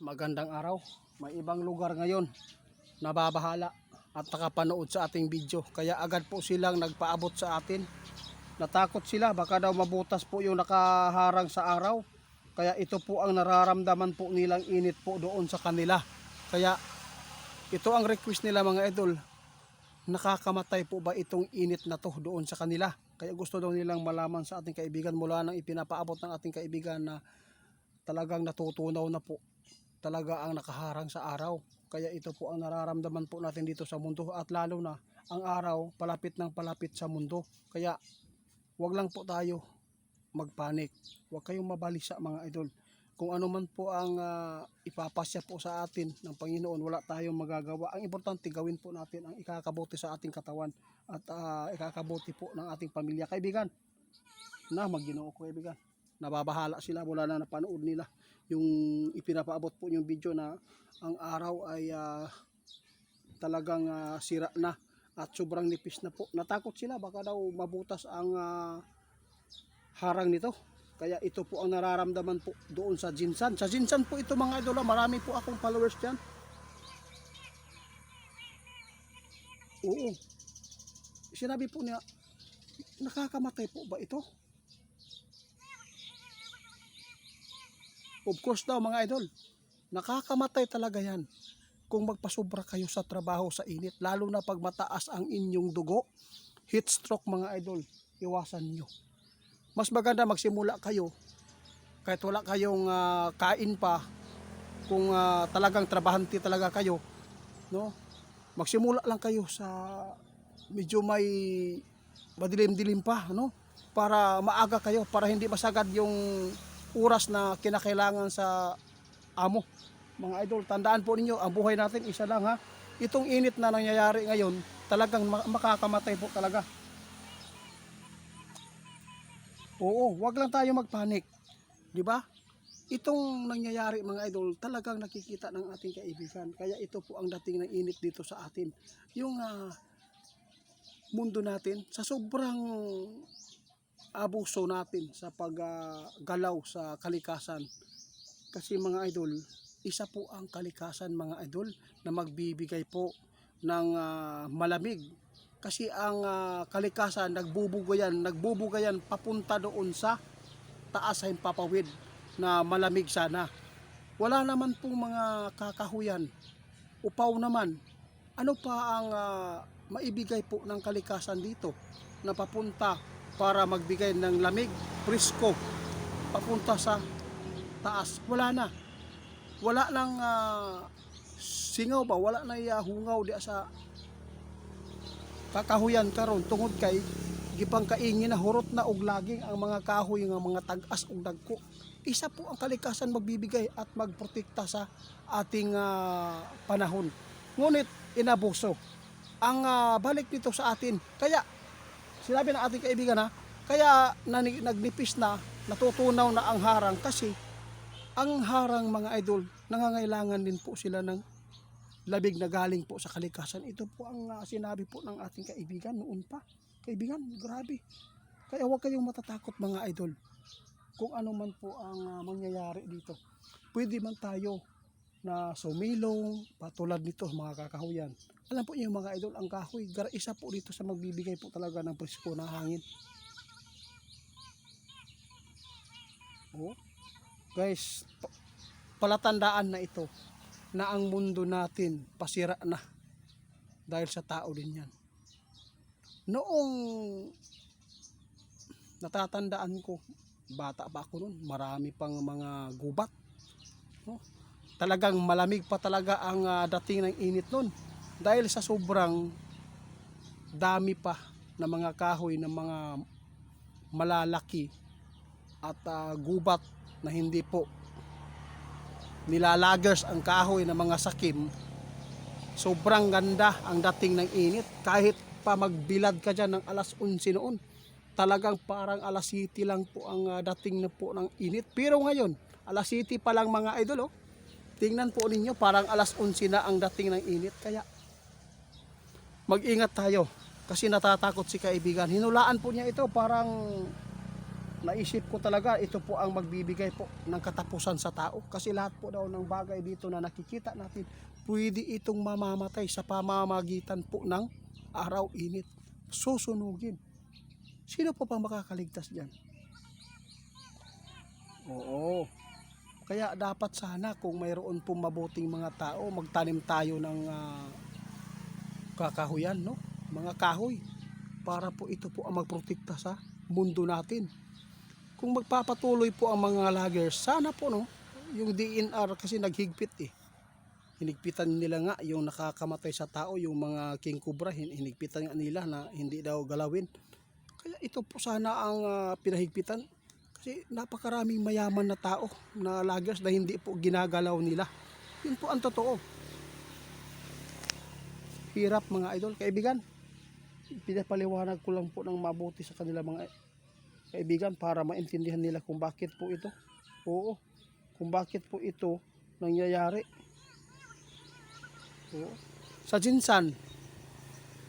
Magandang araw. May ibang lugar ngayon nababahala at nakapanood sa ating video. Kaya agad po silang nagpaabot sa atin. Natakot sila, baka daw mabutas po yung nakaharang sa araw. Kaya ito po ang nararamdaman po nilang init po doon sa kanila. Kaya ito ang request nila mga idol. Nakakamatay po ba itong init na to doon sa kanila? Kaya gusto daw nilang malaman sa ating kaibigan mula nang ipinapaabot ng ating kaibigan na talagang natutunaw na po talaga ang nakaharang sa araw. Kaya ito po ang nararamdaman po natin dito sa mundo, at lalo na ang araw palapit ng palapit sa mundo. Kaya wag lang po tayo magpanik, wag kayong mabalisa mga idol. Kung ano man po ang ipapasya po sa atin ng Panginoon, wala tayong magagawa. Ang importante gawin po natin ang ikakabuti sa ating katawan at ikakabuti po ng ating pamilya. Kaibigan, mag-Ginoo ko kaibigan, nababahala sila mula na napanood nila yung ipinapaabot po yung video na ang araw ay talagang sira na at sobrang nipis na po. Natakot sila, baka daw mabutas ang harang nito. Kaya ito po ang nararamdaman po doon sa Jinsan. Sa Jinsan po ito mga idol, marami po akong followers dyan. Oo, sinabi po niya, nakakamatay po ba ito? Of course daw mga idol, nakakamatay talaga yan kung magpasobra kayo sa trabaho sa init, lalo na pag mataas ang inyong dugo. Heat stroke mga idol, iwasan nyo. Mas maganda magsimula kayo kahit wala kayong kain pa, kung talagang trabahante talaga kayo, no? Magsimula lang kayo sa medyo may madilim-dilim pa, no? Para maaga kayo, para hindi masagad yung oras na kinakailangan sa amo. Mga idol, tandaan po ninyo, ang buhay natin isa lang ha. Itong init na nangyayari ngayon, talagang makakamatay po talaga. Oo, wag lang tayo magpanik, di ba? Itong nangyayari mga idol, talagang nakikita ng ating kaibigan. Kaya ito po ang dating ng init dito sa atin. Yung mundo natin, sa sobrang abuso natin sa paggalaw sa kalikasan. Kasi mga idol, isa po ang kalikasan mga idol na magbibigay po ng malamig. Kasi ang kalikasan nagbubugayan papunta doon sa taas sa himpapawid na malamig sana. Wala naman pong mga kakahuyan, upaw naman. Ano pa ang maibigay po ng kalikasan dito na papunta para magbigay ng lamig, presko, papunta sa taas? Wala na. Wala nang singaw ba? Wala na hungaw di sa kakahuyan karon tungod kay gipang kaingin na hurot na og laging ang mga kahoy nga mga tag-as og dagko. Isa po ang kalikasan magbibigay at magprotekta sa ating panahon. Ngunit inabuso ang balik dito sa atin. Kaya sinabi ng ating kaibigan kaya nagnipis na, natutunaw na ang harang, kasi ang harang mga idol, nangangailangan din po sila ng labig na galing po sa kalikasan. Ito po ang sinabi po ng ating kaibigan noon pa. Kaibigan, grabe. Kaya huwag kayong matatakot mga idol. Kung ano man po ang mangyayari dito, pwede man tayo na sumilong, patulad nito mga kakahuyan. Alam po niyo mga idol, ang kahoy, isa po dito sa magbibigay po talaga ng presko na hangin. Oh, guys, palatandaan na ito na ang mundo natin pasira na dahil sa tao din yan. Noong natatandaan ko, bata pa ako noon, marami pang mga gubat, no? Talagang malamig pa talaga ang dating ng init noon dahil sa sobrang dami pa ng mga kahoy ng mga malalaki at gubat na hindi po nilalagers ang kahoy ng mga sakim. Sobrang ganda ang dating ng init. Kahit pa magbilad ka dyan ng alas 11 noon, talagang parang alas 7 lang po ang dating na po ng init. Pero ngayon, alas 7 pa lang mga idol. Tingnan po ninyo, parang alas 11 na ang dating ng init. Kaya mag-ingat tayo kasi natatakot si kaibigan. Hinulaan po niya ito, parang naisip ko talaga ito po ang magbibigay po ng katapusan sa tao. Kasi lahat po daw ng bagay dito na nakikita natin, pwede itong mamamatay sa pamamagitan po ng araw, init. Susunugin. Sino po pa makakaligtas dyan? Oo. Kaya dapat sana kung mayroon pong mabuting mga tao, magtanim tayo ng kakahuyan, no? Mga kahoy. Para po ito po ang magprotekta sa mundo natin. Kung magpapatuloy po ang mga loggers, sana po, no? Yung DNR kasi naghigpit eh. Hinigpitan nila nga yung nakakamatay sa tao, yung mga king cobra, hinigpitan nga nila na hindi daw galawin. Kaya ito po sana ang pinahigpitan. Kasi napakaraming mayaman na tao na loggers na hindi po ginagalaw nila. Yun po ang totoo. Hirap mga idol, kaibigan. Pinapaliwanag ko lang po ng mabuti sa kanila mga kaibigan para maintindihan nila kung bakit po ito. Oo, kung bakit po ito nangyayari. Oo. Sa Jinsan,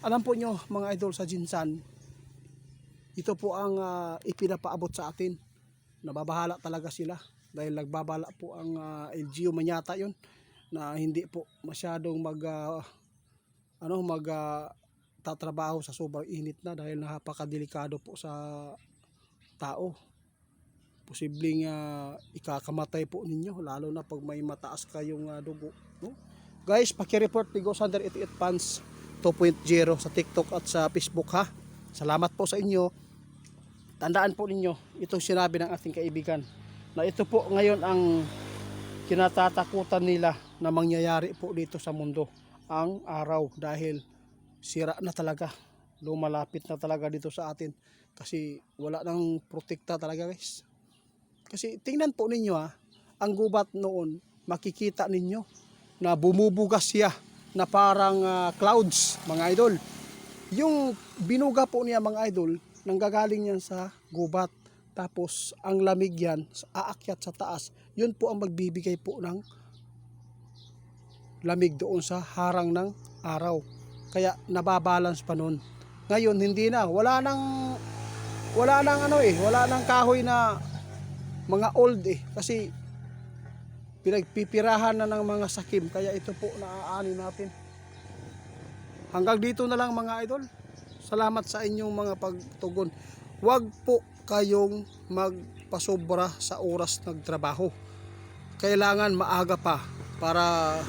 alam po nyo mga idol, sa Jinsan, ito po ang ipinapaabot sa atin. Nababahala talaga sila dahil nagbabala po ang LGU Manyata yun na hindi po masyadong tatrabaho sa sobrang init na dahil napakadelikado po sa tao. Posibleng ikakamatay po ninyo lalo na pag may mataas kayong dugo, no? Guys, paki-report Tigo Sander 88 Fans 2.0 sa TikTok at sa Facebook ha. Salamat po sa inyo. Tandaan po ninyo itong sinabi ng ating kaibigan na ito po ngayon ang kinatatakutan nila na mangyayari po dito sa mundo, ang araw, dahil sira na talaga, lumalapit na talaga dito sa atin kasi wala nang protekta talaga guys. Kasi tingnan po ninyo ang gubat noon, makikita ninyo na bumubugas siya na parang clouds mga idol. Yung binuga po niya mga idol, nanggagaling yan sa gubat. Tapos ang lamig yan, aakyat sa taas. Yun po ang magbibigay po ng lamig doon sa harang ng araw. Kaya nababalance pa nun. Ngayon hindi na, wala nang kahoy na mga old kasi pinagpipirahan na ng mga sakim. Kaya ito po naaani natin. Hanggang dito na lang mga idol. Salamat sa inyong mga pagtugon. Huwag po kayong magpasobra sa oras nagtrabaho. Kailangan maaga pa para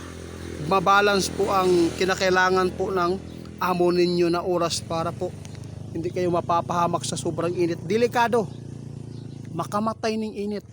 mabalance po ang kinakailangan po ng amo ninyo na oras para po hindi kayo mapapahamak sa sobrang init. Delikado. Makamatay ng init.